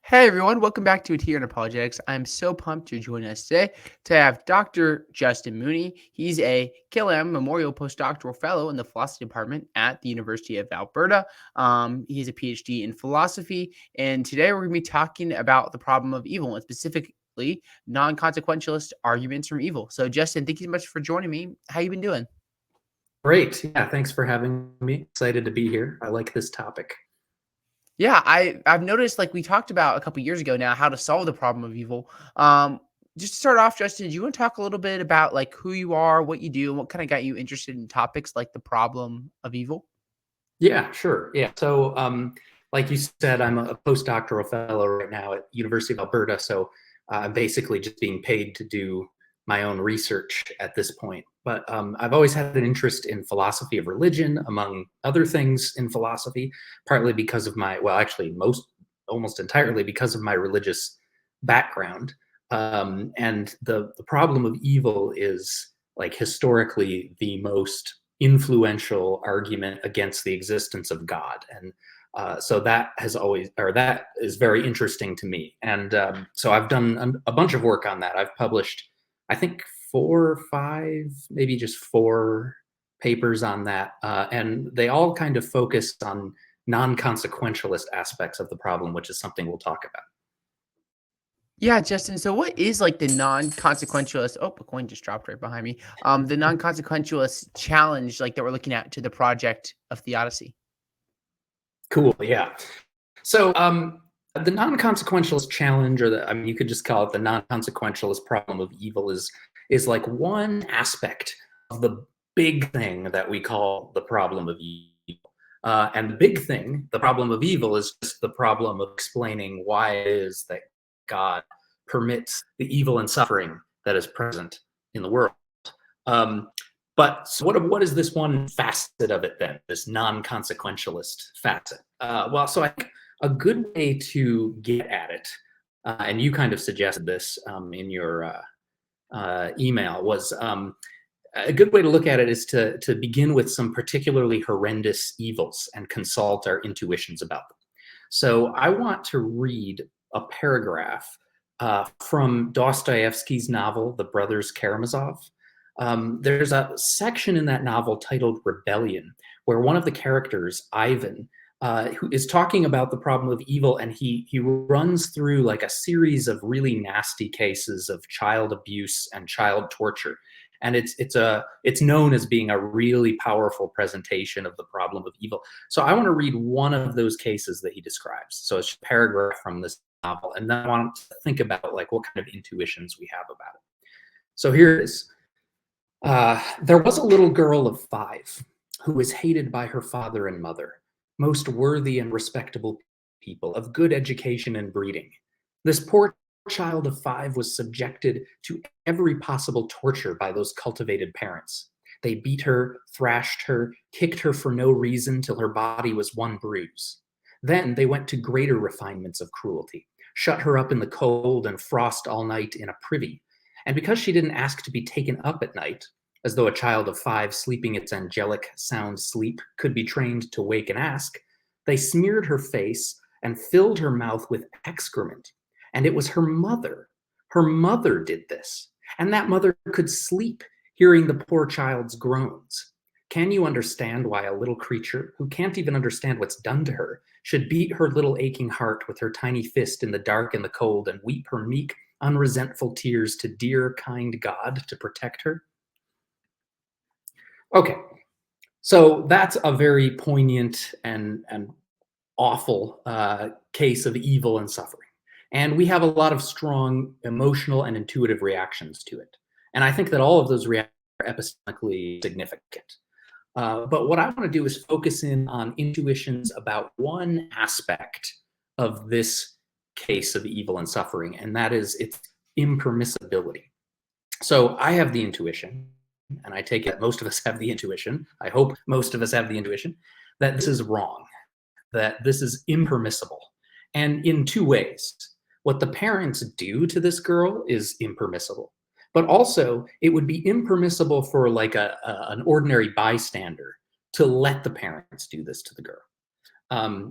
Hey everyone, welcome back to Here in Apologetics. I'm so pumped you're joining us today to have Dr. Justin Mooney. He's a Killam Memorial Postdoctoral Fellow in the Philosophy Department at the University of Alberta. He has a PhD in philosophy, and today we're going to be talking about the problem of evil and specifically non-consequentialist arguments from evil. So, Justin, thank you so much for joining me. How you been doing? Great. Yeah, thanks for having me. Excited to be here. I like this topic. Yeah, I've noticed like we talked about a couple years ago now how to solve the problem of evil. Um, just to start off, Justin, do you want to talk a little bit about like who you are, what you do, and what kind of got you interested in topics like the problem of evil? Yeah, sure. Yeah. So, like you said, I'm a postdoctoral fellow right now at University of Alberta. So I'm basically just being paid to do my own research at this point. But I've always had an interest in philosophy of religion, among other things in philosophy, partly because of actually, almost entirely because of my religious background. And the problem of evil is like historically the most influential argument against the existence of God. And so that is very interesting to me. And so I've done a bunch of work on that. I've published, I think, 4 or 5, maybe just 4 papers on that. And they all kind of focus on non-consequentialist aspects of the problem, which is something we'll talk about. Yeah, Justin. So, what is like the non-consequentialist? Oh, a coin just dropped right behind me. The non-consequentialist challenge, like that we're looking at to the project of theodicy. Cool. Yeah. So, the non-consequentialist challenge, I mean, you could just call it the non-consequentialist problem of evil, is like one aspect of the big thing that we call the problem of evil. And the big thing, the problem of evil, is just the problem of explaining why it is that God permits the evil and suffering that is present in the world. Um, but so what is this one facet of it then? This non-consequentialist facet. So I think a good way to get at it, and you kind of suggested this in your email, was a good way to look at it is to begin with some particularly horrendous evils and consult our intuitions about them. So I want to read a paragraph from Dostoevsky's novel, The Brothers Karamazov. There's a section in that novel titled Rebellion, where one of the characters, Ivan, who is talking about the problem of evil, and he runs through like a series of really nasty cases of child abuse and child torture. And it's known as being a really powerful presentation of the problem of evil. So I want to read one of those cases that he describes. So it's a paragraph from this novel, and then I want to think about like what kind of intuitions we have about it. So here it is. There was a little girl of 5 who was hated by her father and mother, most worthy and respectable people of good education and breeding. This poor child of 5 was subjected to every possible torture by those cultivated parents. They beat her, thrashed her, kicked her for no reason till her body was one bruise. Then they went to greater refinements of cruelty, shut her up in the cold and frost all night in a privy. And because she didn't ask to be taken up at night, as though a child of 5 sleeping its angelic sound sleep could be trained to wake and ask, they smeared her face and filled her mouth with excrement. And it was her mother. Her mother did this. And that mother could sleep hearing the poor child's groans. Can you understand why a little creature who can't even understand what's done to her should beat her little aching heart with her tiny fist in the dark and the cold and weep her meek, unresentful tears to dear, kind God to protect her? Okay, so that's a very poignant and awful case of evil and suffering. And we have a lot of strong emotional and intuitive reactions to it. And I think that all of those reactions are epistemically significant. But what I want to do is focus in on intuitions about one aspect of this case of evil and suffering, and that is its impermissibility. So I have the intuition, and I take it most of us have the intuition, I hope most of us have the intuition, that this is wrong, that this is impermissible. And in 2 ways. What the parents do to this girl is impermissible. But also, it would be impermissible for like an ordinary bystander to let the parents do this to the girl,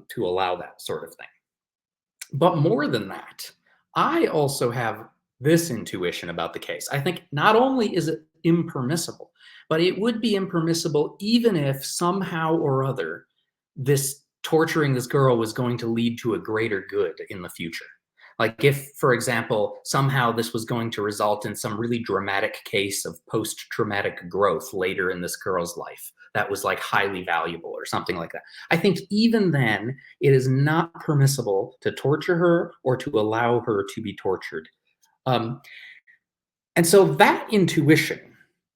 to allow that sort of thing. But more than that, I also have this intuition about the case. I think not only is it impermissible, but it would be impermissible even if somehow or other this torturing this girl was going to lead to a greater good in the future. Like if, for example, somehow this was going to result in some really dramatic case of post-traumatic growth later in this girl's life that was like highly valuable or something like that. I think even then it is not permissible to torture her or to allow her to be tortured. Um, and so that intuition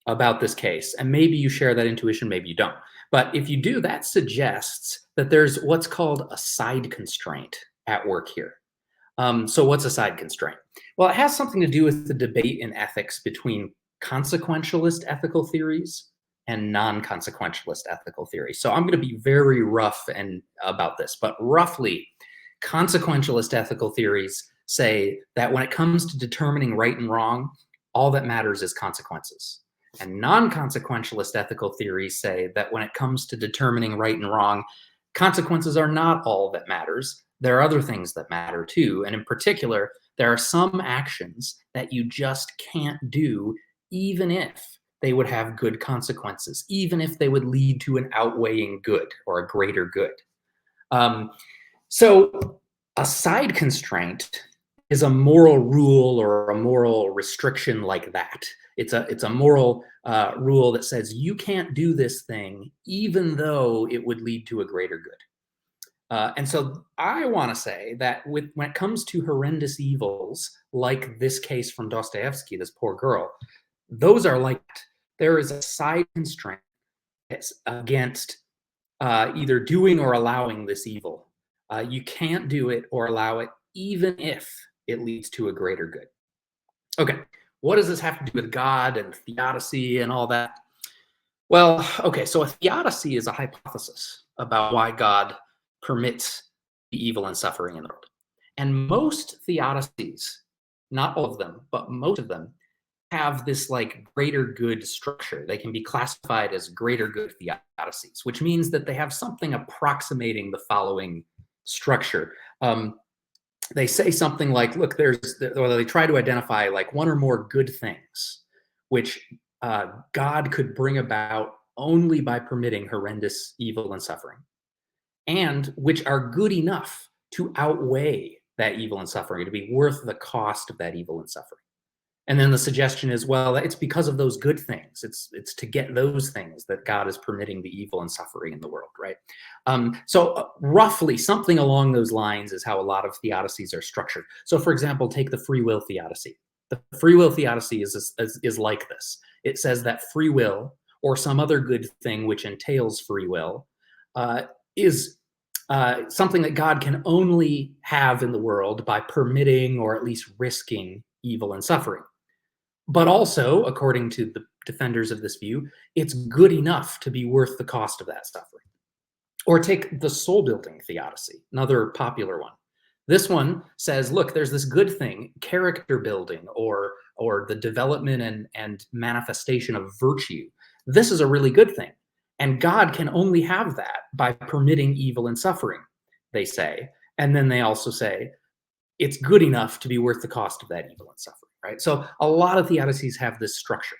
about this case, and maybe you share that intuition, maybe you don't. But if you do, that suggests that there's what's called a side constraint at work here. So what's a side constraint? Well, it has something to do with the debate in ethics between consequentialist ethical theories and non-consequentialist ethical theories. So I'm going to be very rough and about this, but roughly, consequentialist ethical theories say that when it comes to determining right and wrong, all that matters is consequences. And non-consequentialist ethical theories say that when it comes to determining right and wrong, consequences are not all that matters. There are other things that matter too. And in particular, there are some actions that you just can't do, even if they would have good consequences, even if they would lead to an outweighing good or a greater good. So a side constraint is a moral rule or a moral restriction like that. It's a moral rule that says you can't do this thing even though it would lead to a greater good. And so I want to say that when it comes to horrendous evils like this case from Dostoevsky, this poor girl, those are like, there is a side constraint against either doing or allowing this evil. You can't do it or allow it even if it leads to a greater good. Okay, what does this have to do with God and theodicy and all that? Well, okay, so a theodicy is a hypothesis about why God permits the evil and suffering in the world. And most theodicies, not all of them, but most of them, have this like greater good structure. They can be classified as greater good theodicies, which means that they have something approximating the following structure. They say something like, look, or they try to identify like one or more good things, which God could bring about only by permitting horrendous evil and suffering, and which are good enough to outweigh that evil and suffering, to be worth the cost of that evil and suffering. And then the suggestion is, well, it's because of those good things. It's to get those things that God is permitting the evil and suffering in the world, right? So roughly something along those lines is how a lot of theodicies are structured. So for example, take the free will theodicy. The free will theodicy is like this. It says that free will or some other good thing which entails free will is something that God can only have in the world by permitting or at least risking evil and suffering. But also, according to the defenders of this view, it's good enough to be worth the cost of that suffering. Or take the soul-building theodicy, another popular one. This one says, look, there's this good thing, character building, or the development and manifestation of virtue. This is a really good thing. And God can only have that by permitting evil and suffering, they say. And then they also say, it's good enough to be worth the cost of that evil and suffering. Right? So a lot of theodicies have this structure.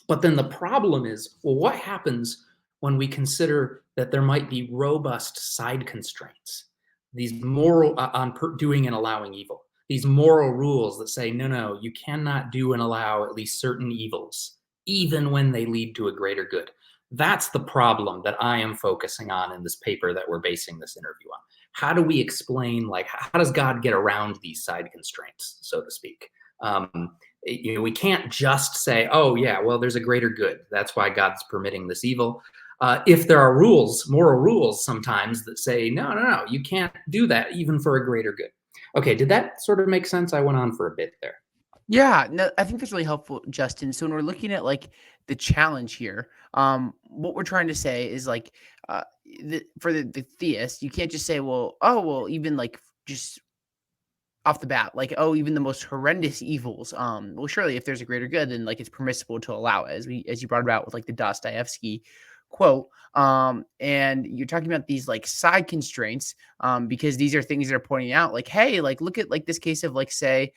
But then the problem is, well, what happens when we consider that there might be robust side constraints, these moral on doing and allowing evil, these moral rules that say, no, you cannot do and allow at least certain evils, even when they lead to a greater good. That's the problem that I am focusing on in this paper that we're basing this interview on. How do we explain, like, how does God get around these side constraints, so to speak? We can't just say, oh yeah, well, there's a greater good. That's why God's permitting this evil. If there are rules, moral rules sometimes that say, no, you can't do that even for a greater good. Okay, did that sort of make sense? I went on for a bit there. Yeah, no, I think that's really helpful, Justin. So when we're looking at like the challenge here, what we're trying to say is like, for the theist, you can't just say, well, even like just off the bat, like, oh, even the most horrendous evils, well, surely if there's a greater good, then like it's permissible to allow it, as you brought about with like the Dostoevsky quote. And you're talking about these like side constraints, because these are things that are pointing out like, hey, like look at like this case of like say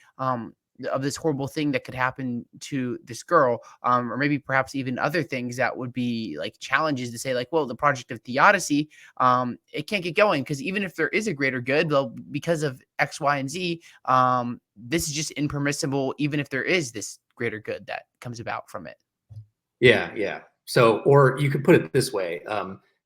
of this horrible thing that could happen to this girl, or maybe perhaps even other things that would be like challenges to say like, well, the project of theodicy, it can't get going because even if there is a greater good, well, because of X, Y, and Z, this is just impermissible, even if there is this greater good that comes about from it. Yeah, yeah. So, or you could put it this way: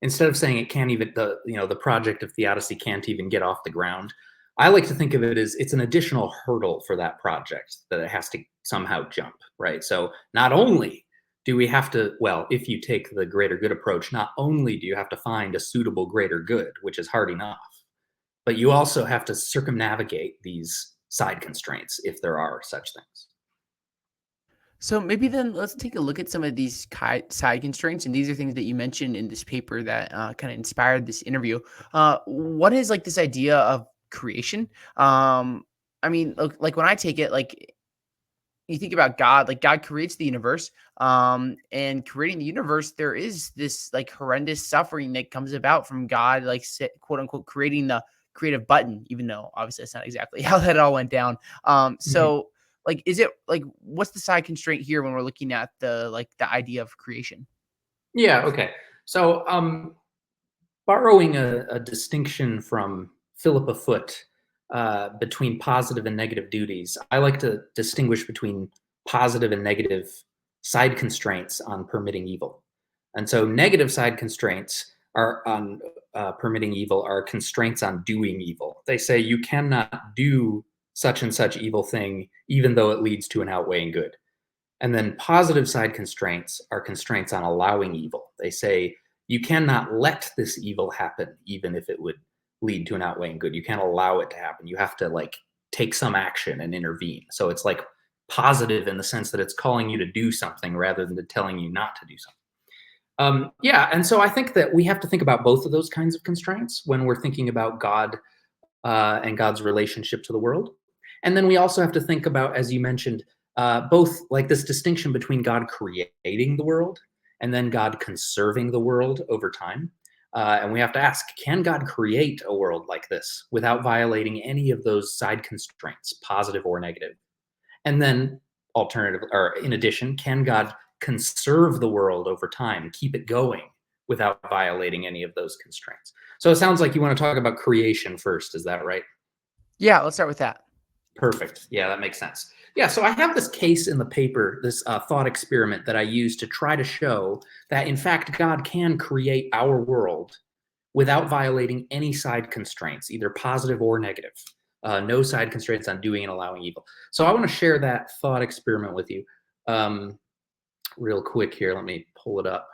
instead of saying it can't even the project of theodicy can't even get off the ground, I like to think of it as it's an additional hurdle for that project that it has to somehow jump, right? So, not only do we have to, well, if you take the greater good approach, not only do you have to find a suitable greater good, which is hard enough, but you also have to circumnavigate these side constraints if there are such things. So maybe then let's take a look at some of these side constraints, and these are things that you mentioned in this paper that kind of inspired this interview. What is like this idea of creation? I mean, like when I take it, like you think about God, like God creates the universe, and creating the universe, there is this like horrendous suffering that comes about from God, like quote unquote creating the creative button, even though obviously that's not exactly how that all went down. Mhm. So like, is it like what's the side constraint here when we're looking at the like the idea of creation? Yeah. Okay. So, borrowing a distinction from Philippa Foot between positive and negative duties, I like to distinguish between positive and negative side constraints on permitting evil. And so, negative side constraints are on permitting evil are constraints on doing evil. They say you cannot do such and such evil thing, even though it leads to an outweighing good. And then positive side constraints are constraints on allowing evil. They say you cannot let this evil happen, even if it would lead to an outweighing good. You can't allow it to happen. You have to like take some action and intervene. So it's like positive in the sense that it's calling you to do something rather than telling you not to do something. Yeah, and so I think that we have to think about both of those kinds of constraints when we're thinking about God and God's relationship to the world. And then we also have to think about, as you mentioned, both like this distinction between God creating the world and then God conserving the world over time. And we have to ask, can God create a world like this without violating any of those side constraints, positive or negative? And then, alternative, or in addition, can God conserve the world over time, keep it going without violating any of those constraints? So it sounds like you want to talk about creation first. Is that right? Yeah, let's start with that. Perfect. Yeah, that makes sense. Yeah, so I have this case in the paper, this thought experiment that I use to try to show that, in fact, God can create our world without violating any side constraints, either positive or negative. No side constraints on doing and allowing evil. So I want to share that thought experiment with you real quick here. Let me pull it up.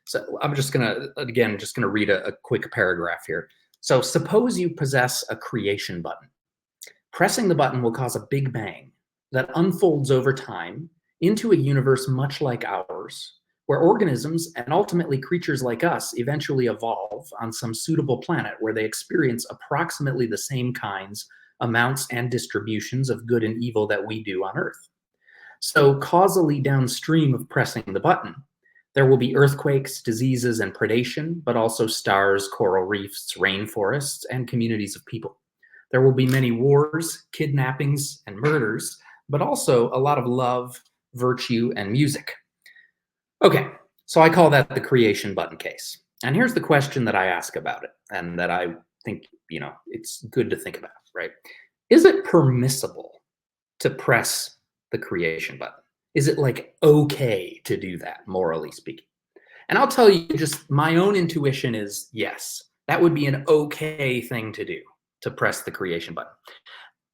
So I'm just gonna read a quick paragraph here. So suppose you possess a creation button. Pressing the button will cause a big bang that unfolds over time into a universe much like ours, where organisms and ultimately creatures like us eventually evolve on some suitable planet where they experience approximately the same kinds, amounts, and distributions of good and evil that we do on Earth. So, causally downstream of pressing the button, there will be earthquakes, diseases, and predation, but also stars, coral reefs, rainforests, and communities of people. There will be many wars, kidnappings, and murders, but also a lot of love, virtue, and music. Okay, so I call that the creation button case. And here's the question that I ask about it, and that I think, it's good to think about, right? Is it permissible to press the creation button? Is it like okay to do that, morally speaking? And I'll tell you, just my own intuition is yes, that would be an okay thing to do, to press the creation button.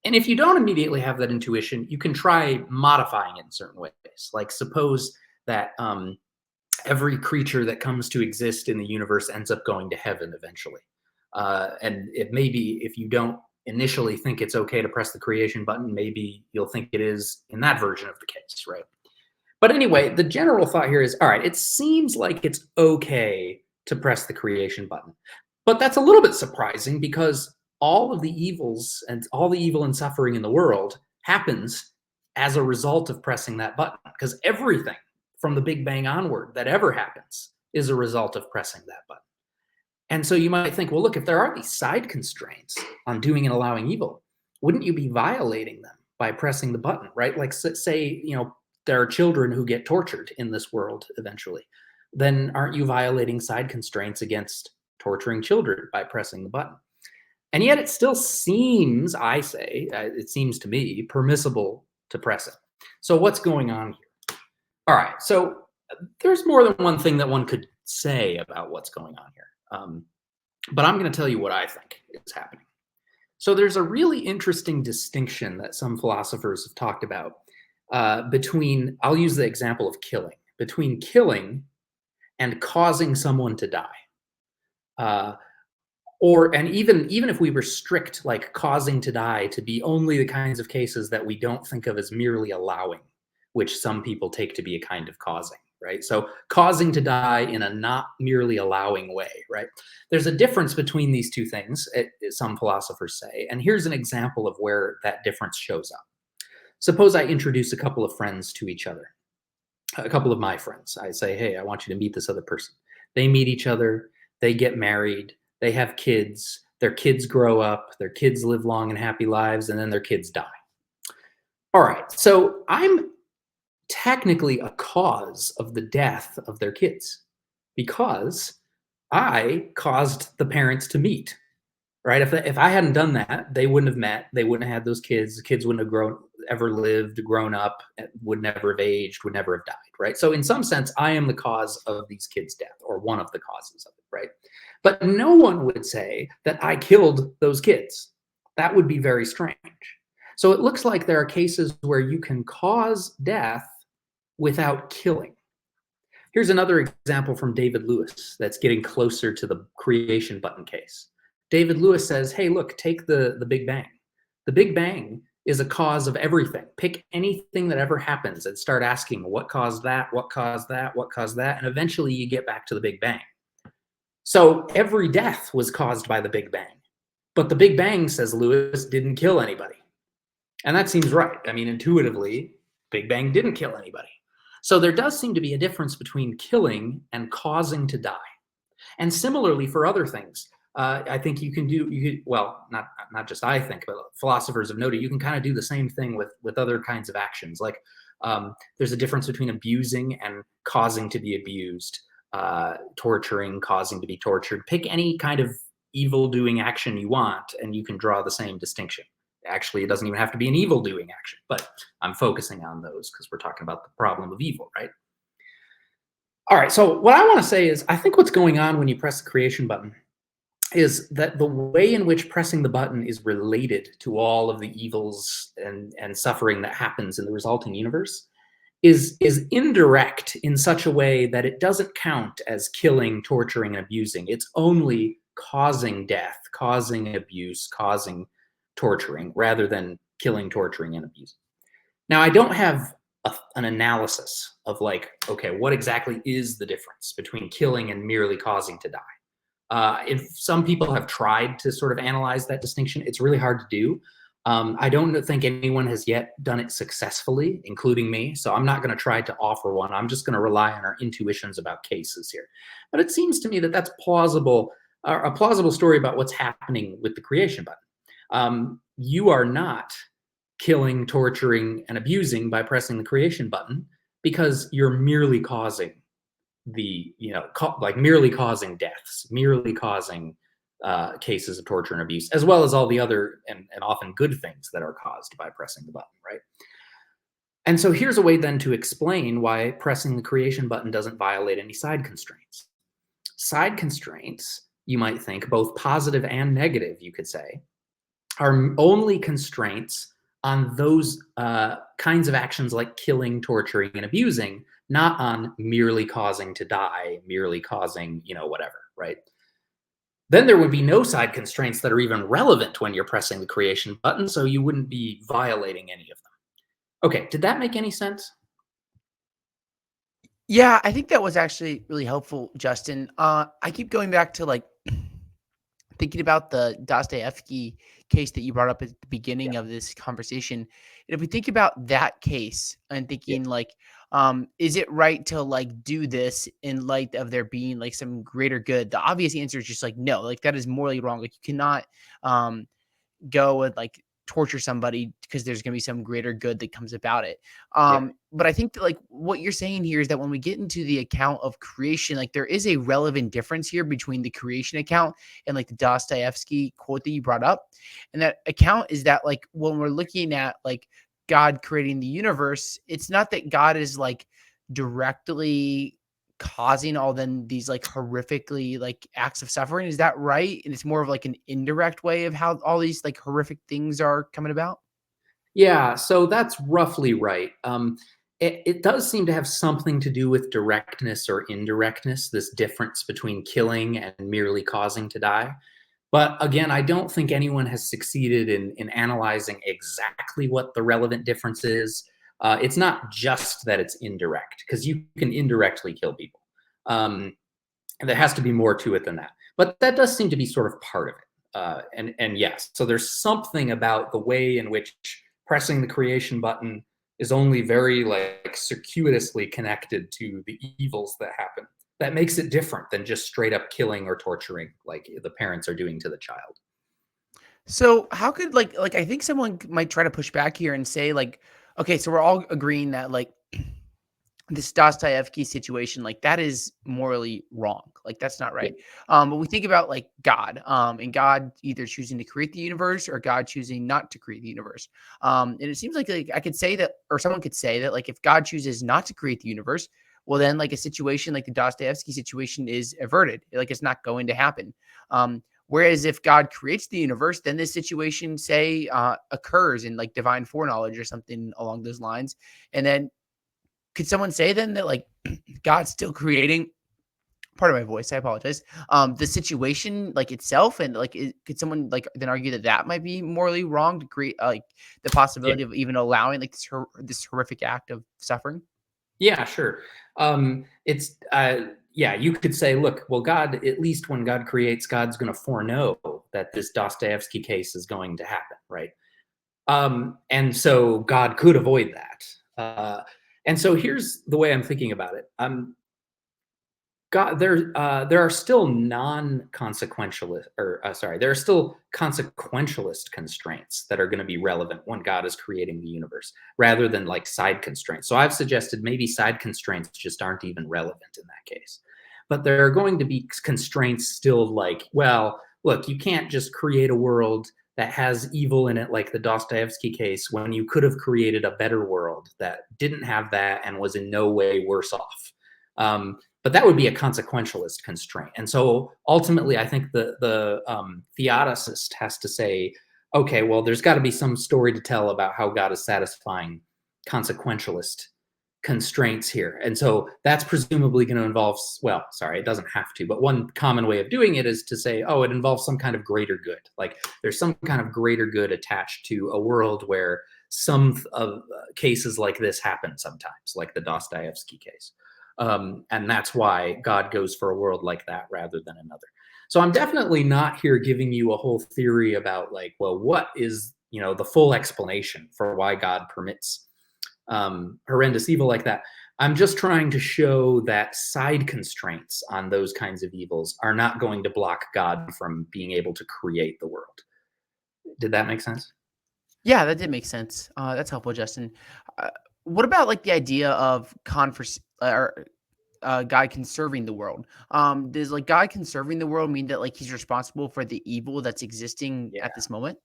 And if you don't immediately have that intuition, you can try modifying it in certain ways. Like suppose that every creature that comes to exist in the universe ends up going to heaven eventually. And it may be, if you don't initially think it's okay to press the creation button, maybe you'll think it is in that version of the case, right? But anyway, the general thought here is, all right, it seems like it's okay to press the creation button. But that's a little bit surprising because all of the evils and all the evil and suffering in the world happens as a result of pressing that button. Because everything from the Big Bang onward that ever happens is a result of pressing that button. And so you might think, well, look, if there are these side constraints on doing and allowing evil, wouldn't you be violating them by pressing the button, right? Like say, there are children who get tortured in this world eventually. Then aren't you violating side constraints against torturing children by pressing the button? And yet it still seems, it seems to me, permissible to press it. So what's going on here? All right, so there's more than one thing that one could say about what's going on here. But I'm going to tell you what I think is happening. So there's a really interesting distinction that some philosophers have talked about between, I'll use the example of killing, between killing and causing someone to die. And even if we restrict like causing to die to be only the kinds of cases that we don't think of as merely allowing, which some people take to be a kind of causing, right? So causing to die in a not merely allowing way, right? There's a difference between these two things, some philosophers say, and here's an example of where that difference shows up. Suppose I introduce a couple of friends to each other, a couple of my friends. I say, hey, I want you to meet this other person. They meet each other, they get married, they have kids, their kids grow up, their kids live long and happy lives, and then their kids die. All right, so I'm technically a cause of the death of their kids because I caused the parents to meet, right? If I hadn't done that, they wouldn't have met, they wouldn't have had those kids, the kids wouldn't have grown up, would never have aged, would never have died, right? So in some sense, I am the cause of these kids' death, or one of the causes of it, right? But no one would say that I killed those kids. That would be very strange. So it looks like there are cases where you can cause death without killing. Here's another example from David Lewis that's getting closer to the creation button case. David Lewis says, hey, look, take the Big Bang. The Big Bang is a cause of everything. Pick anything that ever happens and start asking what caused that, what caused that, what caused that, and eventually you get back to the Big Bang. So every death was caused by the Big Bang. But the Big Bang, says Lewis, didn't kill anybody. And that seems right. I mean, intuitively, Big Bang didn't kill anybody. So there does seem to be a difference between killing and causing to die. And similarly for other things, I think not just I think, but philosophers have noted, you can kind of do the same thing with other kinds of actions. Like there's a difference between abusing and causing to be abused, torturing, causing to be tortured. Pick any kind of evil doing action you want, and you can draw the same distinction. Actually, it doesn't even have to be an evil doing action, but I'm focusing on those because we're talking about the problem of evil, right? All right, so what I want to say is I think what's going on when you press the creation button is that the way in which pressing the button is related to all of the evils and suffering that happens in the resulting universe is indirect in such a way that it doesn't count as killing, torturing, and abusing. It's only causing death, causing abuse, causing torturing, rather than killing, torturing, and abusing. Now, I don't have an analysis of like, okay, what exactly is the difference between killing and merely causing to die? If some people have tried to sort of analyze that distinction, it's really hard to do. I don't think anyone has yet done it successfully, including me. So I'm not going to try to offer one. I'm just going to rely on our intuitions about cases here. But it seems to me that that's plausible, a plausible story about what's happening with the creation button. You are not killing, torturing, and abusing by pressing the creation button because you're merely causing merely causing deaths, merely causing cases of torture and abuse, as well as all the other and often good things that are caused by pressing the button, right? And so here's a way then to explain why pressing the creation button doesn't violate any side constraints. Side constraints, you might think, both positive and negative, you could say, are only constraints on those kinds of actions like killing, torturing, and abusing, not on merely causing to die, merely causing, whatever, right? Then there would be no side constraints that are even relevant when you're pressing the creation button, so you wouldn't be violating any of them. Okay, did that make any sense? Yeah, I think that was actually really helpful, Justin. I keep going back to thinking about the Dostoevsky case that you brought up at the beginning of this conversation. And if we think about that case and thinking is it right to like do this in light of there being like some greater good? The obvious answer is just like no, like that is morally wrong. Like you cannot um go and like torture somebody because there's going to be some greater good that comes about it. Yeah. But I think that like what you're saying here is that when we get into the account of creation, like there is a relevant difference here between the creation account and like the Dostoevsky quote that you brought up. And that account is that like when we're looking at like God creating the universe, it's not that God is like directly causing all then these like horrifically like acts of suffering. Is that right? And it's more of like an indirect way of how all these like horrific things are coming about? Yeah, so that's roughly right. It does seem to have something to do with directness or indirectness, this difference between killing and merely causing to die. But again, I don't think anyone has succeeded in analyzing exactly what the relevant difference is. It's not just that it's indirect, because you can indirectly kill people. And there has to be more to it than that. But that does seem to be sort of part of it. And yes, so there's something about the way in which pressing the creation button is only very like circuitously connected to the evils that happen. That makes it different than just straight up killing or torturing like the parents are doing to the child. So how could like I think someone might try to push back here and say like, okay, so we're all agreeing that like this Dostoevsky situation, like that is morally wrong. Like that's not Yeah. right. But we think about like God, and God either choosing to create the universe or God choosing not to create the universe. And it seems like I could say that, or someone could say that, like if God chooses not to create the universe, well then like a situation like the Dostoevsky situation is averted. Like it's not going to happen. Whereas if God creates the universe, then this situation say occurs in like divine foreknowledge or something along those lines, and then could someone say then that like God's still creating part of my voice? I apologize. The situation like itself, and like, could someone like then argue that that might be morally wrong to create like the Yeah. possibility of even allowing like this horrific act of suffering? Yeah, sure. It's yeah, you could say, look, well, God, at least when God creates, God's going to foreknow that this Dostoevsky case is going to happen, right? And so God could avoid that. And so here's the way I'm thinking about it. God, there are still non-consequentialist, or sorry, there are still consequentialist constraints that are going to be relevant when God is creating the universe, rather than like side constraints. So I've suggested maybe side constraints just aren't even relevant in that case. But there are going to be constraints still, like, well, look, you can't just create a world that has evil in it, like the Dostoevsky case, when you could have created a better world that didn't have that and was in no way worse off. But that would be a consequentialist constraint. And so ultimately, I think the theodicist has to say, okay, well, there's got to be some story to tell about how God is satisfying consequentialist constraints here. And so that's presumably going to involve, well, sorry, it doesn't have to, but one common way of doing it is to say, oh, it involves some kind of greater good. Like there's some kind of greater good attached to a world where some of cases like this happen sometimes, like the Dostoevsky case. And that's why God goes for a world like that rather than another. So I'm definitely not here giving you a whole theory about like, well, what is, the full explanation for why God permits horrendous evil like that. I'm just trying to show that side constraints on those kinds of evils are not going to block God from being able to create the world. Did that make sense? Yeah, that did make sense. That's helpful, Justin. Uh, what about like the idea of converse or God conserving the world? Does like God conserving the world mean that like he's responsible for the evil that's existing Yeah. at this moment?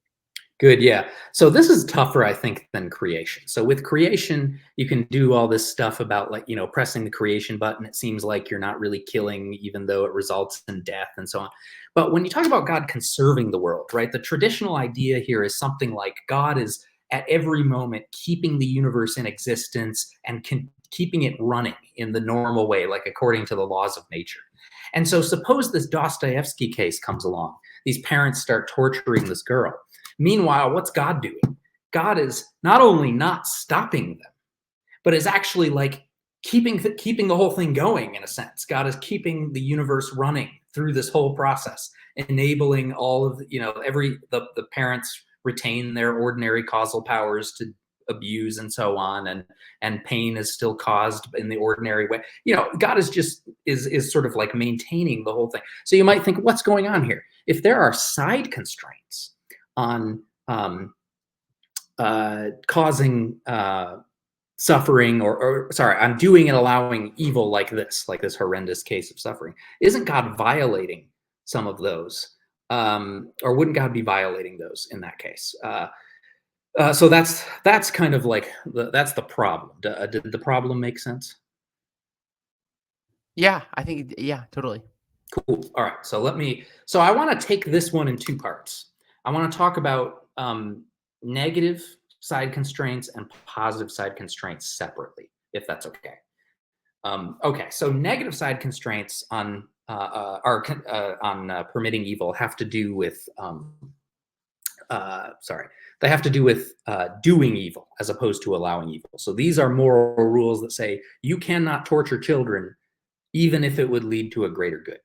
Good, yeah. So this is tougher, I think, than creation. So with creation, you can do all this stuff about like, pressing the creation button. It seems like you're not really killing, even though it results in death and so on. But when you talk about God conserving the world, right, the traditional idea here is something like God is at every moment keeping the universe in existence and keeping it running in the normal way, like according to the laws of nature. And so suppose this Dostoevsky case comes along. These parents start torturing this girl. Meanwhile, what's God doing? God is not only not stopping them, but is actually like keeping the whole thing going in a sense. God is keeping the universe running through this whole process, enabling all of the parents retain their ordinary causal powers to abuse and so on, and pain is still caused in the ordinary way. God is sort of like maintaining the whole thing. So you might think, what's going on here? If there are side constraints on causing suffering, or sorry, I'm doing and allowing evil like this horrendous case of suffering, isn't God violating some of those? Or wouldn't God be violating those in that case? So that's kind of like that's the problem. Did the problem make sense? Yeah, I think, yeah, totally. Cool. All right. So I want to take this one in two parts. I want to talk about negative side constraints and positive side constraints separately, if that's okay. Okay. So negative side constraints on permitting evil have to do with they have to do with doing evil as opposed to allowing evil. So these are moral rules that say you cannot torture children even if it would lead to a greater good.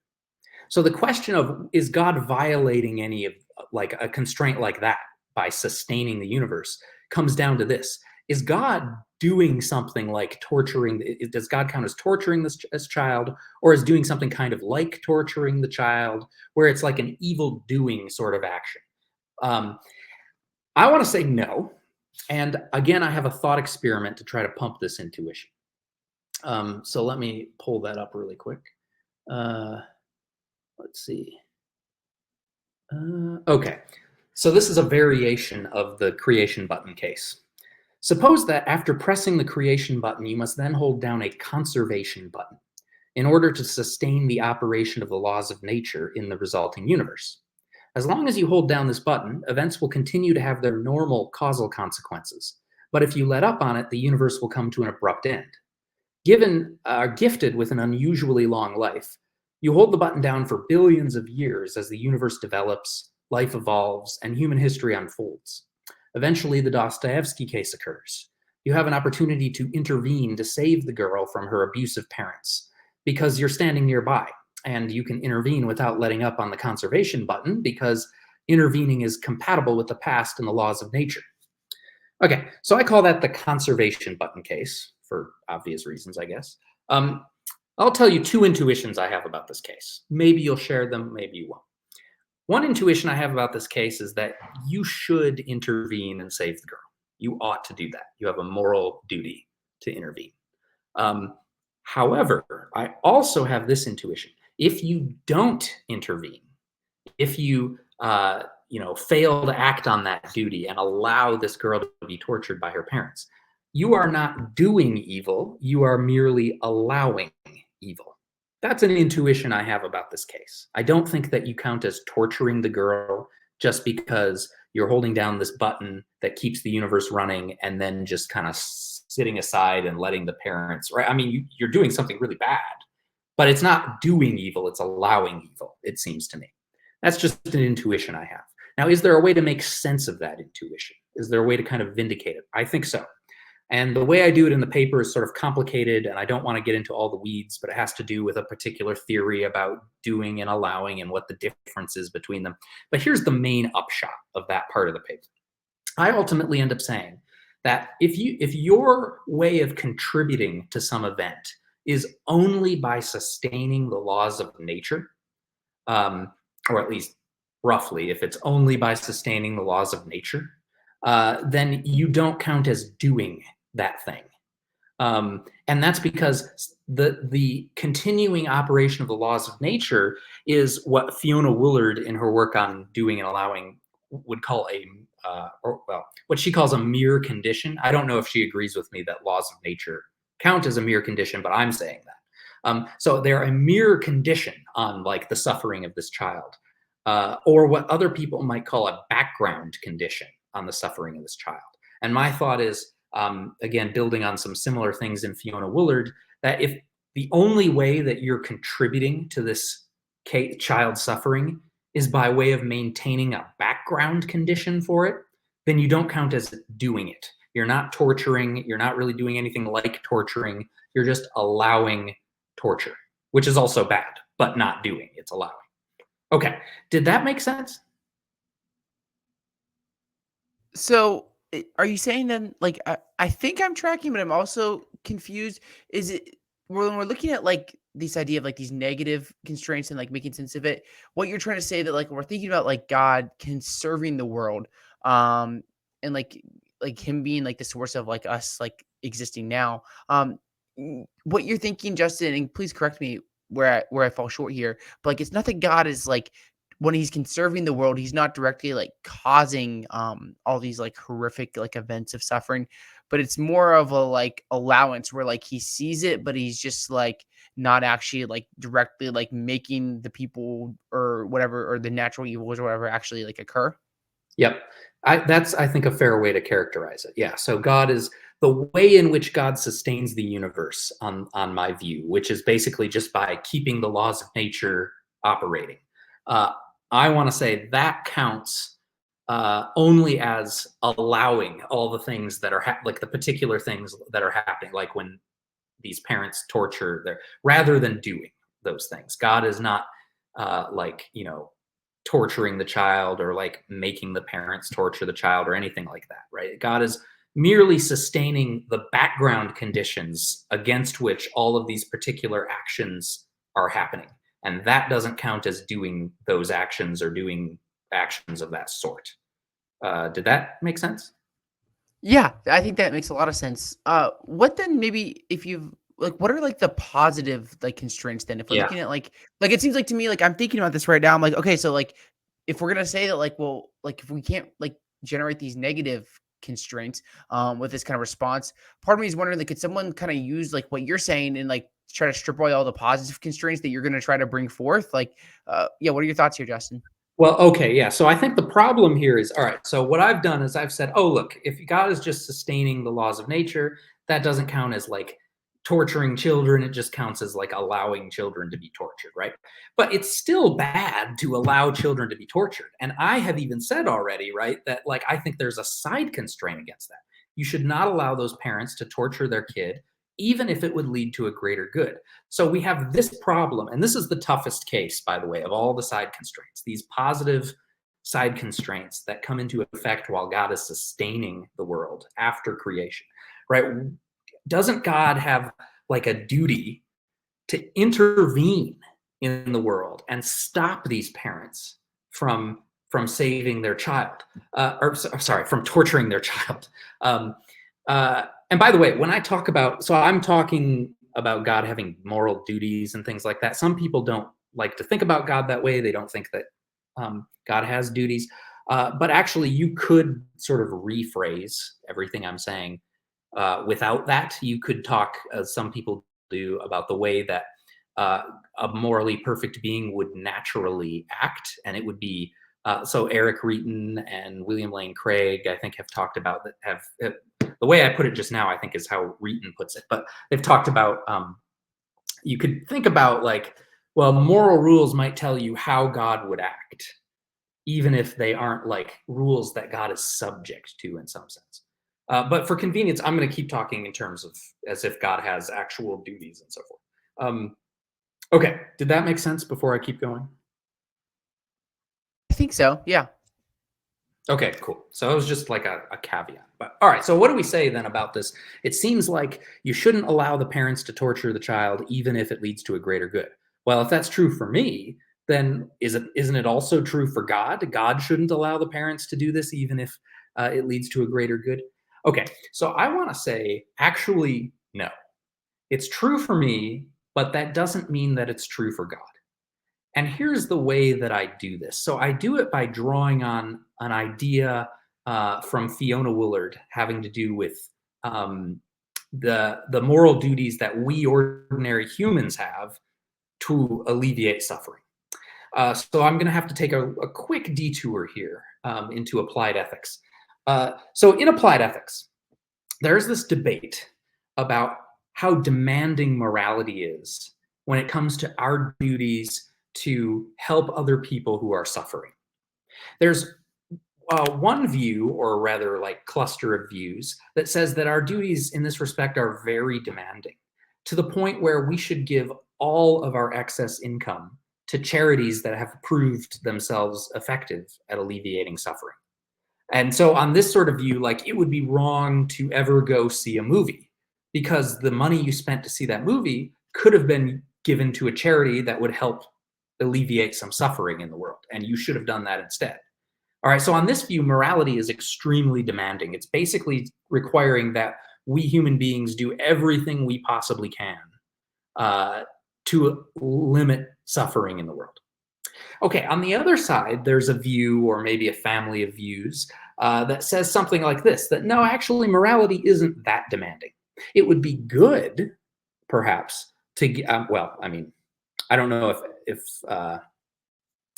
So the question of, is God violating any of like a constraint like that by sustaining the universe, comes down to this: is God doing something like torturing? Does God count as torturing this child, or is doing something kind of like torturing the child, where it's like an evil doing sort of action? I want to say no. And again, I have a thought experiment to try to pump this intuition. So let me pull that up really quick. Let's see. Okay. So this is a variation of the creation button case. Suppose that after pressing the creation button, you must then hold down a conservation button in order to sustain the operation of the laws of nature in the resulting universe. As long as you hold down this button, events will continue to have their normal causal consequences. But if you let up on it, the universe will come to an abrupt end. Gifted with an unusually long life, you hold the button down for billions of years as the universe develops, life evolves, and human history unfolds. Eventually, the Dostoevsky case occurs. You have an opportunity to intervene to save the girl from her abusive parents because you're standing nearby, and you can intervene without letting up on the conservation button because intervening is compatible with the past and the laws of nature. Okay, so I call that the conservation button case, for obvious reasons, I guess. I'll tell you two intuitions I have about this case. Maybe you'll share them, maybe you won't. One intuition I have about this case is that you should intervene and save the girl. You ought to do that. You have a moral duty to intervene. However, I also have this intuition. If you don't intervene, if you fail to act on that duty and allow this girl to be tortured by her parents, you are not doing evil. You are merely allowing evil. That's an intuition I have about this case. I don't think that you count as torturing the girl just because you're holding down this button that keeps the universe running and then just kind of sitting aside and letting the parents, right? I mean, you're doing something really bad, but it's not doing evil, it's allowing evil, it seems to me. That's just an intuition I have. Now, is there a way to make sense of that intuition? Is there a way to kind of vindicate it? I think so. And the way I do it in the paper is sort of complicated, and I don't want to get into all the weeds, but it has to do with a particular theory about doing and allowing and what the difference is between them. But here's the main upshot of that part of the paper. I ultimately end up saying that if your way of contributing to some event is only by sustaining the laws of nature, or at least roughly, if it's only by sustaining the laws of nature, then you don't count as doing that thing. And that's because the continuing operation of the laws of nature is what Fiona Woolard in her work on doing and allowing would call what she calls a mere condition. I don't know if she agrees with me that laws of nature count as a mere condition, but I'm saying that. So they're a mere condition on like the suffering of this child, or what other people might call a background condition on the suffering of this child. And my thought is, again, building on some similar things in Fiona Woolard, that if the only way that you're contributing to this child suffering is by way of maintaining a background condition for it, then you don't count as doing it. You're not torturing. You're not really doing anything like torturing. You're just allowing torture, which is also bad, but not doing. It's allowing. Okay. Did that make sense? So are you saying then, like, I think I'm tracking, but I'm also confused. Is it when we're looking at like this idea of like these negative constraints and like making sense of it, what you're trying to say that like we're thinking about like God conserving the world, um, and like him being like the source of like us like existing now. What you're thinking, Justin, and please correct me where I fall short here, but like it's not that God is like when he's conserving the world, he's not directly like causing all these like horrific like events of suffering, but it's more of a like allowance where like he sees it, but he's just like not actually like directly like making the people or whatever or the natural evils or whatever actually like occur. Yep. That's, I think, a fair way to characterize it. Yeah. So God is the way in which God sustains the universe on my view, which is basically just by keeping the laws of nature operating. Uh, I want to say that counts only as allowing all the things that are like the particular things that are happening, like when these parents torture their, rather than doing those things. God is not like, torturing the child or like making the parents torture the child or anything like that, right? God is merely sustaining the background conditions against which all of these particular actions are happening. And that doesn't count as doing those actions or doing actions of that sort. Did that make sense? Yeah, I think that makes a lot of sense. What then maybe if you've like what are like the positive like constraints then if we're Yeah. looking at like it seems like to me like I'm thinking about this right now. I'm like, okay, so like if we're gonna say that like well like if we can't like generate these negative constraints with this kind of response, part of me is wondering like could someone kind of use like what you're saying and like try to strip away all the positive constraints that you're gonna try to bring forth? Like yeah, what are your thoughts here, Justin? Well, okay, yeah. So I think the problem here is, all right, so what I've done is I've said, oh, look, if God is just sustaining the laws of nature, that doesn't count as like torturing children. It just counts as like allowing children to be tortured, right? But it's still bad to allow children to be tortured. And I have even said already, right, that like I think there's a side constraint against that. You should not allow those parents to torture their kid, even if it would lead to a greater good. So we have this problem, and this is the toughest case, by the way, of all the side constraints, these positive side constraints that come into effect while God is sustaining the world after creation, right? Doesn't God have like a duty to intervene in the world and stop these parents from saving their child, sorry, from torturing their child? And by the way, when I talk about, so I'm talking about God having moral duties and things like that. Some people don't like to think about God that way. They don't think that God has duties. But actually, you could sort of rephrase everything I'm saying without that. You could talk, as some people do, about the way that a morally perfect being would naturally act, and it would be so Eric Reeton and William Lane Craig, I think, have talked about that. The way I put it just now, I think, is how Reeton puts it. But they've talked about you could think about like, well, moral rules might tell you how God would act, even if they aren't like rules that God is subject to in some sense. But for convenience, I'm going to keep talking in terms of as if God has actual duties and so forth. Okay, did that make sense before I keep going? I think so. Yeah. Okay, cool. So it was just like a caveat. But all right, so what do we say then about this? It seems like you shouldn't allow the parents to torture the child, even if it leads to a greater good. Well, if that's true for me, then isn't it also true for God? God shouldn't allow the parents to do this, even if it leads to a greater good. Okay, so I want to say, actually, no. It's true for me, but that doesn't mean that it's true for God. And here's the way that I do this. So I do it by drawing on an idea from Fiona Woolard having to do with the moral duties that we ordinary humans have to alleviate suffering. So I'm going to have to take a quick detour here into applied ethics. So in applied ethics, there's this debate about how demanding morality is when it comes to our duties to help other people who are suffering. There's one view, or rather like cluster of views, that says that our duties in this respect are very demanding, to the point where we should give all of our excess income to charities that have proved themselves effective at alleviating suffering. And so on this sort of view, like, it would be wrong to ever go see a movie, because the money you spent to see that movie could have been given to a charity that would help alleviate some suffering in the world, and you should have done that instead. All right, so on this view, morality is extremely demanding. It's basically requiring that we human beings do everything we possibly can to limit suffering in the world. Okay, on the other side, there's a view, or maybe a family of views, that says something like this, that no, actually, morality isn't that demanding. It would be good, perhaps, to, well, I mean, I don't know if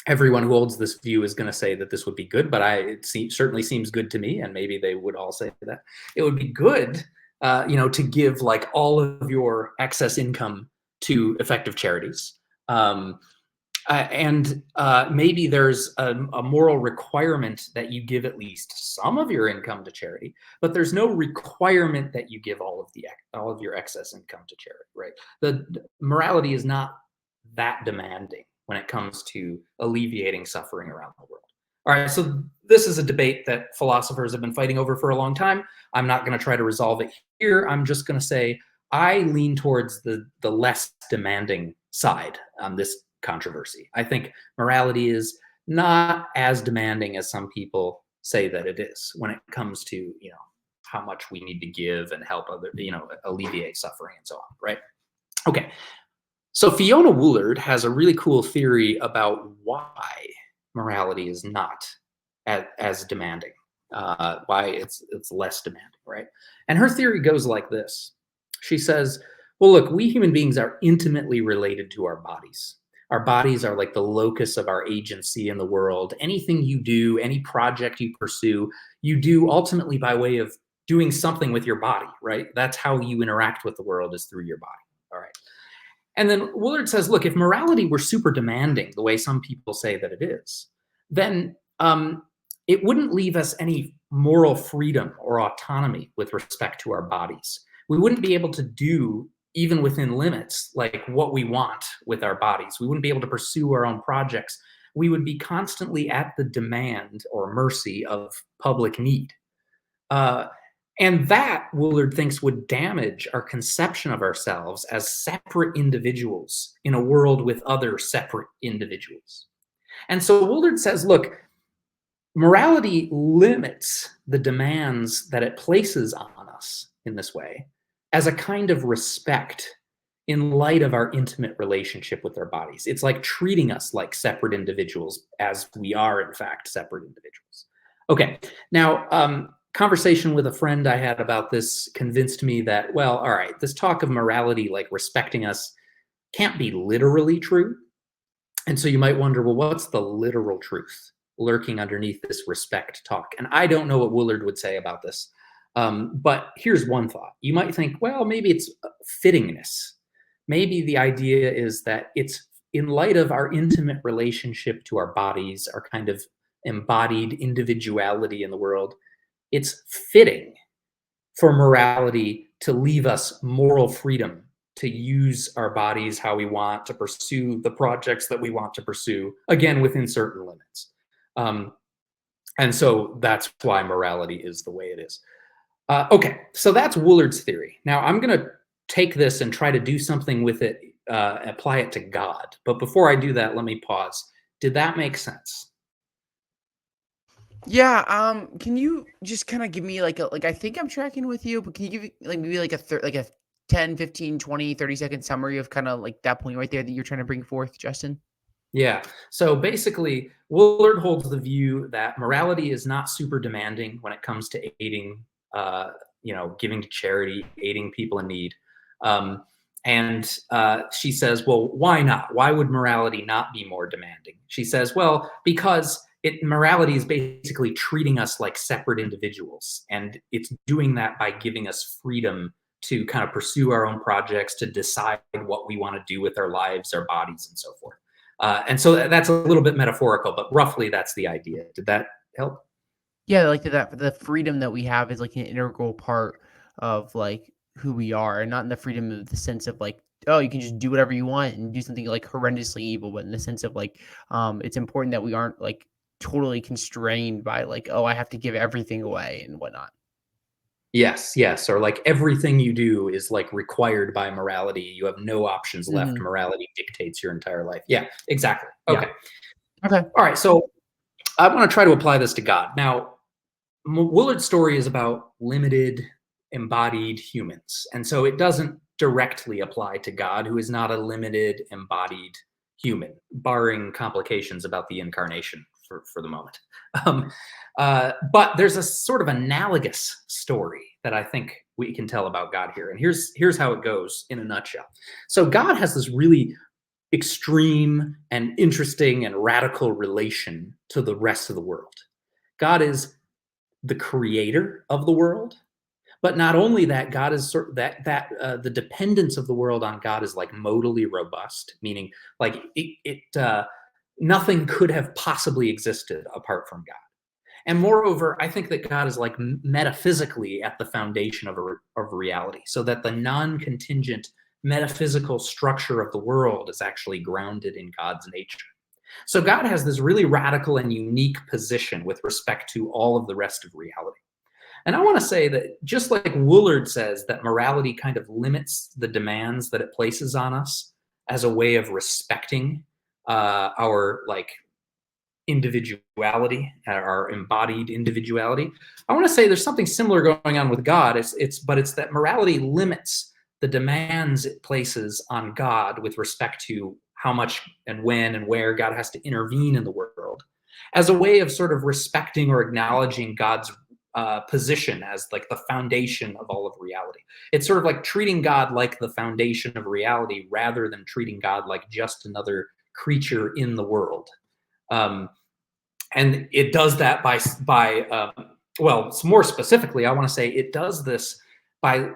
everyone who holds this view is going to say that this would be good, but it certainly seems good to me, and maybe they would all say that. It would be good, to give like all of your excess income to effective charities. And maybe there's a moral requirement that you give at least some of your income to charity, but there's no requirement that you give all of your excess income to charity, right? The morality is not that demanding when it comes to alleviating suffering around the world. All right, so this is a debate that philosophers have been fighting over for a long time. I'm not going to try to resolve it here. I'm just going to say I lean towards the less demanding side on this controversy. I think morality is not as demanding as some people say that it is when it comes to, how much we need to give and help other, alleviate suffering and so on, right? Okay. So Fiona Woolard has a really cool theory about why morality is not as demanding, why it's less demanding, right? And her theory goes like this. She says, well, look, we human beings are intimately related to our bodies. Our bodies are like the locus of our agency in the world. Anything you do, any project you pursue, you do ultimately by way of doing something with your body, right? That's how you interact with the world, is through your body, all right? And then Woolard says, look, if morality were super demanding, the way some people say that it is, then it wouldn't leave us any moral freedom or autonomy with respect to our bodies. We wouldn't be able to do, even within limits, like what we want with our bodies. We wouldn't be able to pursue our own projects. We would be constantly at the demand or mercy of public need. And that, Woolard thinks, would damage our conception of ourselves as separate individuals in a world with other separate individuals. And so Woolard says, look, morality limits the demands that it places on us in this way as a kind of respect in light of our intimate relationship with our bodies. It's like treating us like separate individuals, as we are, in fact, separate individuals. Okay, now, conversation with a friend I had about this convinced me that, well, all right, this talk of morality, like respecting us, can't be literally true. And so you might wonder, well, what's the literal truth lurking underneath this respect talk? And I don't know what Woolard would say about this. But here's one thought. You might think, well, maybe it's fittingness. Maybe the idea is that it's in light of our intimate relationship to our bodies, our kind of embodied individuality in the world, it's fitting for morality to leave us moral freedom to use our bodies how we want, to pursue the projects that we want to pursue, again, within certain limits. And so that's why morality is the way it is. Okay, so that's Woolard's theory. Now I'm going to take this and try to do something with it, apply it to God. But before I do that, let me pause. Did that make sense? Yeah, can you just kind of give me like I think I'm tracking with you, but can you give me like maybe like a 10, 15, 20, 30-second summary of kind of like that point right there that you're trying to bring forth, Justin? Yeah. So basically, Woolard holds the view that morality is not super demanding when it comes to aiding, giving to charity, aiding people in need. And she says, well, why not? Why would morality not be more demanding? She says, well, because morality is basically treating us like separate individuals. And it's doing that by giving us freedom to kind of pursue our own projects, to decide what we want to do with our lives, our bodies, and so forth. And so that's a little bit metaphorical, but roughly that's the idea. Did that help? Yeah, like the freedom that we have is like an integral part of like who we are, and not in the freedom of the sense of like, oh, you can just do whatever you want and do something like horrendously evil, but in the sense of like, it's important that we aren't like totally constrained by like, oh, I have to give everything away and whatnot. Yes. Or like everything you do is like required by morality. You have no options left. Hmm. Morality dictates your entire life. Yeah, exactly. Yeah. Okay. Okay. All right. So I want to try to apply this to God. Now, Willard's story is about limited, embodied humans. And so it doesn't directly apply to God, who is not a limited, embodied human, barring complications about the incarnation for the moment. Um, but there's a sort of analogous story that I think we can tell about God here. And here's how it goes in a nutshell. So God has this really extreme and interesting and radical relation to the rest of the world. God is the creator of the world, but not only that, God is the dependence of the world on God is like modally robust, meaning like nothing could have possibly existed apart from God. And moreover, I think that God is like metaphysically at the foundation of reality, so that the non-contingent metaphysical structure of the world is actually grounded in God's nature. So God has this really radical and unique position with respect to all of the rest of reality. And I want to say that just like Woolard says that morality kind of limits the demands that it places on us as a way of respecting our like individuality, our embodied individuality. I want to say there's something similar going on with God. It's that morality limits the demands it places on God with respect to how much and when and where God has to intervene in the world, as a way of sort of respecting or acknowledging God's position as like the foundation of all of reality. It's sort of like treating God like the foundation of reality rather than treating God like just another creature in the world. And it does that well, more specifically, I want to say it does this by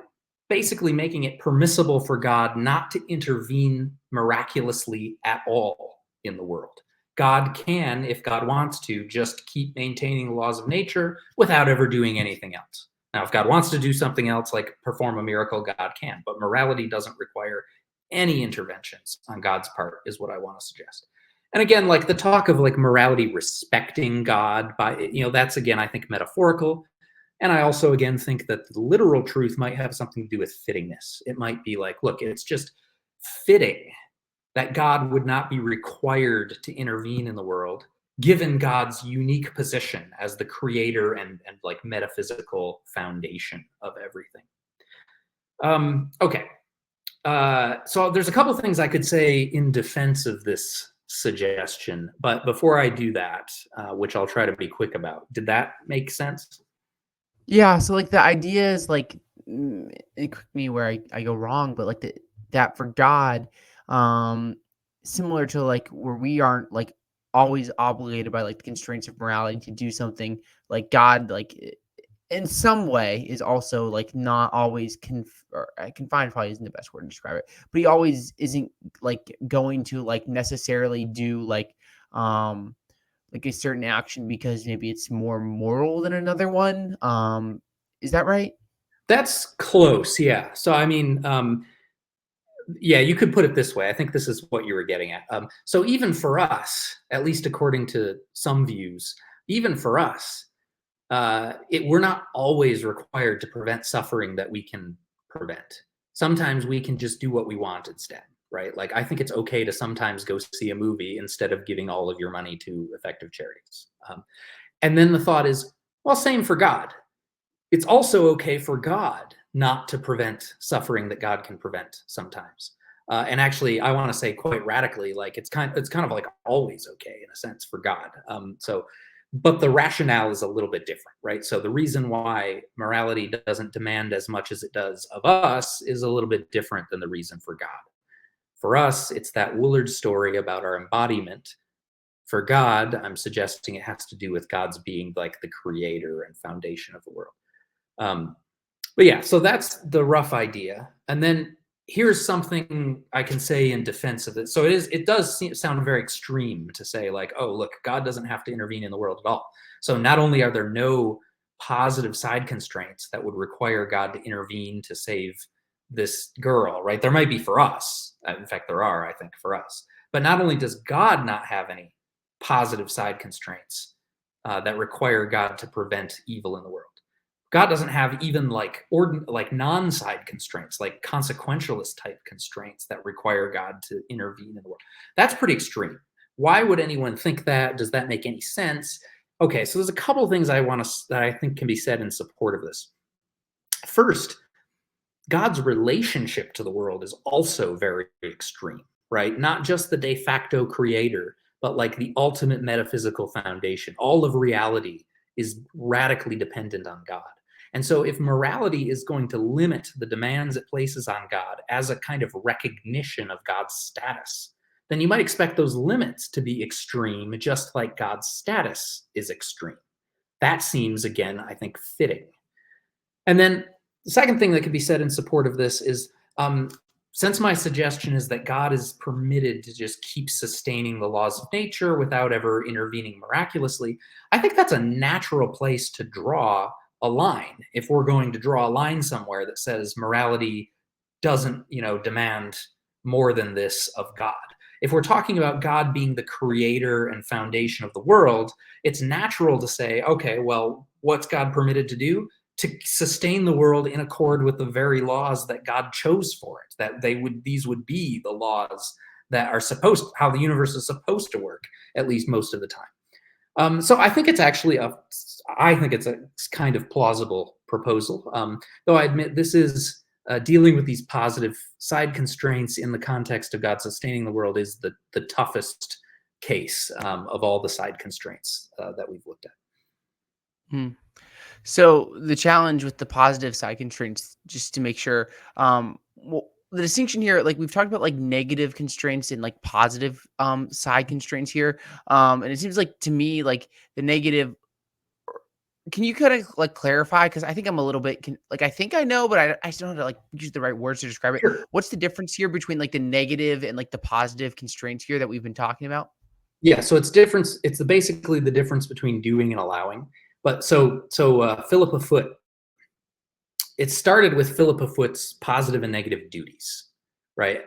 basically making it permissible for God not to intervene miraculously at all in the world. God can, if God wants to, just keep maintaining the laws of nature without ever doing anything else. Now, if God wants to do something else, like perform a miracle, God can. But morality doesn't require any interventions on God's part, is what I want to suggest. And again, like the talk of like morality respecting God, that's again, I think, metaphorical. And I also, again, think that the literal truth might have something to do with fittingness. It might be like, look, it's just fitting that God would not be required to intervene in the world, given God's unique position as the creator and like metaphysical foundation of everything. Okay. So there's a couple things I could say in defense of this suggestion, but before I do that, which I'll try to be quick about, did that make sense? Yeah, so, like, the idea is, like, it correct me where I go wrong, but, like, that for God, um, similar to, like, where we aren't, like, always obligated by, like, the constraints of morality to do something, like, God, like, in some way is also, like, not always confined probably isn't the best word to describe it, but he always isn't, like, going to, like, necessarily do, like a certain action because maybe it's more moral than another one. Is that right? That's close, yeah. So I mean, yeah, you could put it this way. I think this is what you were getting at. So even for us, at least according to some views, even for us, we're not always required to prevent suffering that we can prevent. Sometimes we can just do what we want instead, right? Like I think it's okay to sometimes go see a movie instead of giving all of your money to effective charities. And then the thought is, well, same for God. It's also okay for God not to prevent suffering that God can prevent sometimes. And actually, I want to say quite radically, like it's kind of like always okay in a sense for God. But the rationale is a little bit different, right? So the reason why morality doesn't demand as much as it does of us is a little bit different than the reason for God. For us, it's that Woolard story about our embodiment. For God, I'm suggesting it has to do with God's being like the creator and foundation of the world. But yeah, so that's the rough idea. And then here's something I can say in defense of it. So it does sound very extreme to say like, oh, look, God doesn't have to intervene in the world at all. So not only are there no positive side constraints that would require God to intervene to save this girl, right? There might be for us. In fact, there are, I think, for us. But not only does God not have any positive side constraints that require God to prevent evil in the world. God doesn't have even like non-side constraints, like consequentialist type constraints that require God to intervene in the world. That's pretty extreme. Why would anyone think that? Does that make any sense? Okay, so there's a couple of things that I think can be said in support of this. First, God's relationship to the world is also very extreme, right? Not just the de facto creator, but like the ultimate metaphysical foundation. All of reality is radically dependent on God. And so if morality is going to limit the demands it places on God as a kind of recognition of God's status, then you might expect those limits to be extreme, just like God's status is extreme. That seems, again, I think, fitting. And then the second thing that could be said in support of this is, since my suggestion is that God is permitted to just keep sustaining the laws of nature without ever intervening miraculously, I think that's a natural place to draw a line. If we're going to draw a line somewhere that says morality doesn't, demand more than this of God. If we're talking about God being the creator and foundation of the world, it's natural to say, okay, well, what's God permitted to do? To sustain the world in accord with the very laws that God chose for it, that these would be the laws that are how the universe is supposed to work, at least most of the time. So I think it's actually a kind of plausible proposal, though I admit this is dealing with these positive side constraints in the context of God sustaining the world is the toughest case of all the side constraints that we've looked at. Hmm. So the challenge with the positive side constraints, just to make sure, the distinction here, like we've talked about like negative constraints and like positive side constraints here. And it seems like to me, like the negative, can you kind of like clarify? Because I think I'm a little bit I think I know, but I still don't know how to like use the right words to describe it. Sure. What's the difference here between like the negative and like the positive constraints here that we've been talking about? Yeah, so it's difference. It's basically the difference between doing and allowing. But so Philippa Foot, it started with Philippa Foot's positive and negative duties, right?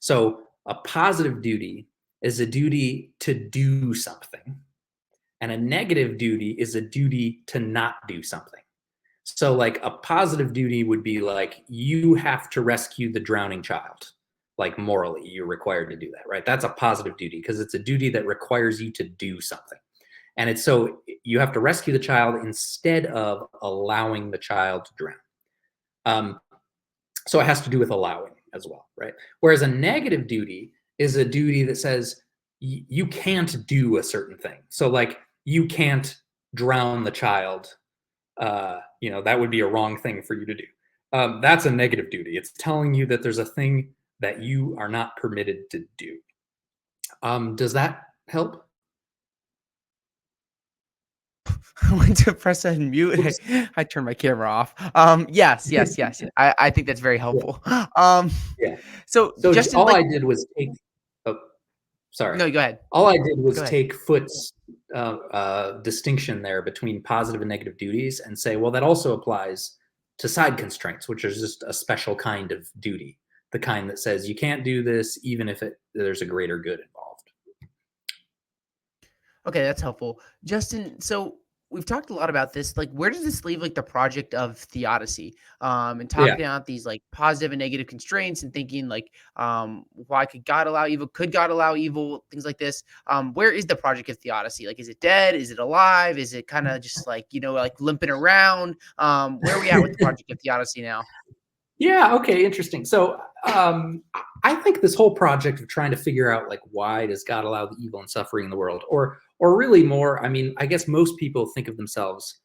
So a positive duty is a duty to do something, and a negative duty is a duty to not do something. So like a positive duty would be like, you have to rescue the drowning child. Like morally, you're required to do that, right? That's a positive duty because it's a duty that requires you to do something. And it's so you have to rescue the child instead of allowing the child to drown. So it has to do with allowing as well, right? Whereas a negative duty is a duty that says you can't do a certain thing. So like you can't drown the child. That would be a wrong thing for you to do. That's a negative duty. It's telling you that there's a thing that you are not permitted to do. Does that help? I went to press unmute. Oops. I turned my camera off. Yes. I think that's very helpful. Yeah. So So Justin, all like, I did was take. Oh, sorry. no, go ahead. All I did was Go ahead. take Foot's distinction there between positive and negative duties and say, well, that also applies to side constraints, which is just a special kind of duty, the kind that says you can't do this even if there's a greater good involved. Okay, that's helpful. Justin, so we've talked a lot about this. Like, where does this leave like the project of theodicy? And Yeah. talking about these like positive and negative constraints and thinking like, why could God allow evil? Could God allow evil? Things like this. Where is the project of theodicy? Like, is it dead? Is it alive? Is it kind of just like, like limping around? Where are we at with the project of theodicy now? Yeah. Okay. Interesting. So I think this whole project of trying to figure out like why does God allow the evil and suffering in the world, or really more, I mean, I guess most people think of themselves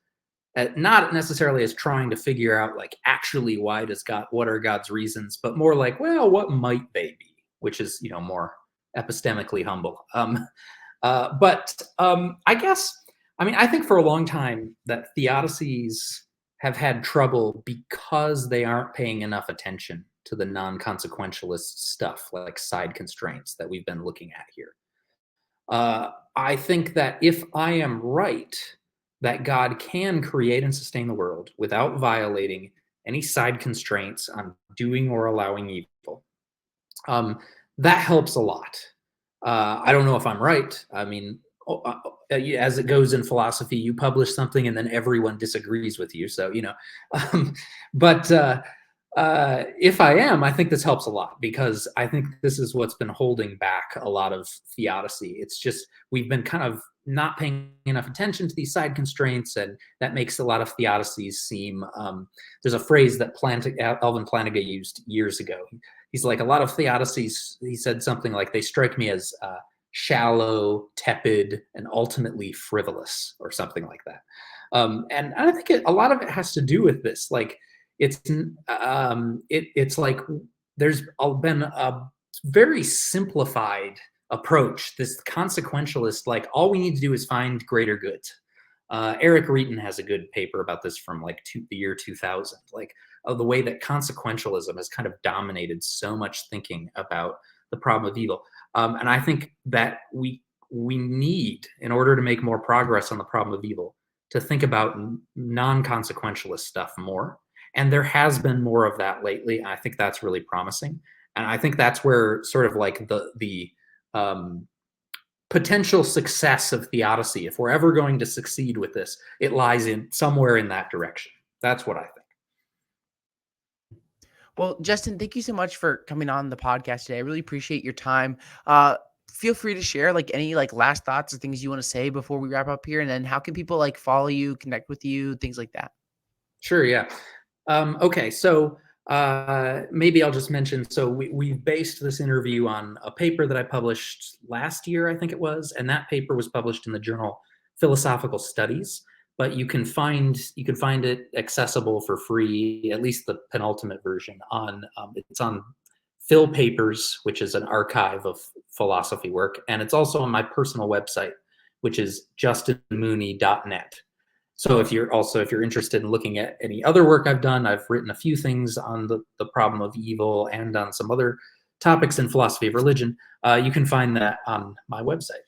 not necessarily as trying to figure out like actually what are God's reasons, but more like, well, what might they be, which is more epistemically humble. But I guess, I mean, I think for a long time that theodicies have had trouble because they aren't paying enough attention to the non-consequentialist stuff, like side constraints that we've been looking at here. I think that if I am right, that God can create and sustain the world without violating any side constraints on doing or allowing evil, that helps a lot. I don't know if I'm right. I mean, as it goes in philosophy, you publish something and then everyone disagrees with you. So, but if I am, I think this helps a lot, because I think this is what's been holding back a lot of theodicy. It's just we've been kind of not paying enough attention to these side constraints, and that makes a lot of theodicies seem. There's a phrase that Alvin Plantinga used years ago. He's like, a lot of theodicies, he said something like, they strike me as shallow, tepid, and ultimately frivolous, or something like that. And I think a lot of it has to do with this. Like, it's like there's been a very simplified approach, this consequentialist, like all we need to do is find greater good. Eric Reeton has a good paper about this from like the year 2000, like the way that consequentialism has kind of dominated so much thinking about the problem of evil. And I think that we need, in order to make more progress on the problem of evil, to think about non-consequentialist stuff more. And there has been more of that lately. I think that's really promising. And I think that's where sort of like the potential success of theodicy, if we're ever going to succeed with this, it lies in somewhere in that direction. That's what I think. Well, Justin, thank you so much for coming on the podcast today. I really appreciate your time. Feel free to share like any like last thoughts or things you want to say before we wrap up here. And then how can people like follow you, connect with you, things like that? Sure, yeah. Okay, so maybe I'll just mention, so we've based this interview on a paper that I published last year, I think it was, and that paper was published in the journal Philosophical Studies, but you can find it accessible for free, at least the penultimate version, it's on Phil Papers, which is an archive of philosophy work, and it's also on my personal website, which is justinmooney.net. So if you're interested in looking at any other work I've done, I've written a few things on the problem of evil and on some other topics in philosophy of religion. You can find that on my website.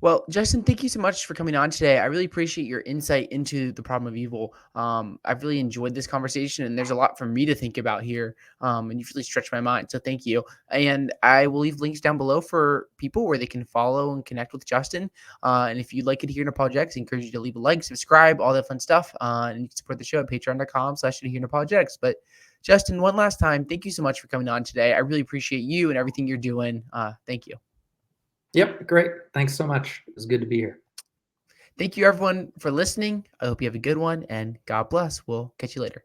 Well, Justin, thank you so much for coming on today. I really appreciate your insight into the problem of evil. I've really enjoyed this conversation, and there's a lot for me to think about here. And you've really stretched my mind. So thank you. And I will leave links down below for people where they can follow and connect with Justin. And if you'd like to hear Apologetics, I encourage you to leave a like, subscribe, all that fun stuff. And you can support the show at patreon.com/Apologetics. But Justin, one last time, thank you so much for coming on today. I really appreciate you and everything you're doing. Thank you. Yep, great. Thanks so much. It was good to be here. Thank you, everyone, for listening. I hope you have a good one, and God bless. We'll catch you later.